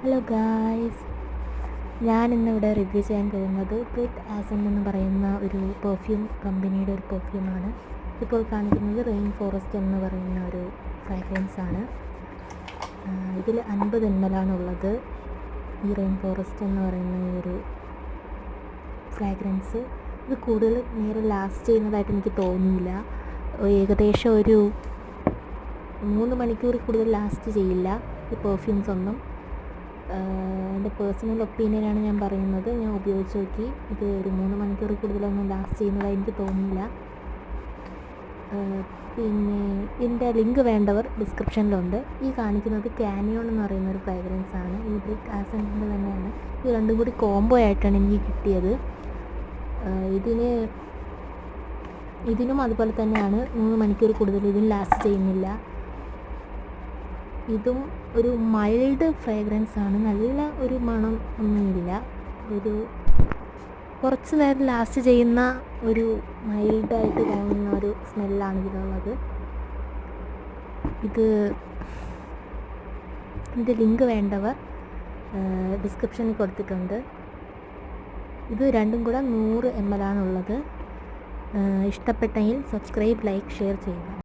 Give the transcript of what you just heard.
Hello guys, ഞാനിന്നിവിടെ review ചെയ്യാൻ പോകുന്നത് ബ്രിക് ആസൻ എന്ന് പറയുന്ന ഒരു പെർഫ്യൂം കമ്പനിയുടെ ഒരു പെർഫ്യൂമാണ്. ഇപ്പോൾ കാണിക്കുന്നത് റെയിൻ ഫോറസ്റ്റ് എന്ന് പറയുന്ന ഒരു ഫ്രാഗ്രൻസ് ആണ്. ഇതിൽ 50 ml ആണുള്ളത്. ഈ റെയിൻ ഫോറസ്റ്റ് എന്ന് പറയുന്ന ഈ ഒരു ഫ്രാഗ്രൻസ് ഇത് കൂടുതൽ നേരം ലാസ്റ്റ് ചെയ്യുന്നതായിട്ട് എനിക്ക് തോന്നിയില്ല. ഏകദേശം ഒരു 3 മണിക്കൂർ കൂടുതൽ ലാസ്റ്റ് ചെയ്യില്ല ഈ പെർഫ്യൂംസ് ഒന്നും. എൻ്റെ പേഴ്സണൽ ഒപ്പീനിയനാണ് ഞാൻ പറയുന്നത്. ഞാൻ ഉപയോഗിച്ച് നോക്കി, ഇത് ഒരു 3 മണിക്കൂർ കൂടുതലൊന്നും ലാസ്റ്റ് ചെയ്യുന്നതായി എനിക്ക് തോന്നുന്നില്ല. പിന്നെ ഇതിൻ്റെ ലിങ്ക് വേണ്ടവർ ഡിസ്ക്രിപ്ഷനിലുണ്ട്. ഈ കാണിക്കുന്നത് കാനിയോൺ എന്ന് പറയുന്ന ഒരു ഫ്രാഗ്രൻസ് ആണ്. ഈ ബ്രിക് ആസൻ്റെ തന്നെയാണ്. ഇത് രണ്ടും കൂടി കോംബോ ആയിട്ടാണ് എനിക്ക് കിട്ടിയത്. ഇതിനും അതുപോലെ തന്നെയാണ്, 3 മണിക്കൂർ കൂടുതൽ ഇതിന് ലാസ്റ്റ് ചെയ്യുന്നില്ല. ഇതും ഒരു മൈൽഡ് ഫ്രാഗ്രൻസ് ആണ്. നല്ല ഒരു മണം ഒന്നുമില്ല. ഒരു കുറച്ച് നേരം ലാസ്റ്റ് ചെയ്യുന്ന ഒരു മൈൽഡായിട്ട് തോന്നുന്ന ഒരു സ്മെല്ലാണ് ഇതിലുള്ളത്. ഇതിൻ്റെ ലിങ്ക് വേണ്ടവർ ഡിസ്ക്രിപ്ഷനിൽ കൊടുത്തിട്ടുണ്ട്. ഇത് രണ്ടും കൂടെ 100 ml ആണുള്ളത്. ഇഷ്ടപ്പെട്ടെങ്കിൽ സബ്സ്ക്രൈബ്, ലൈക്ക്, ഷെയർ ചെയ്യുക.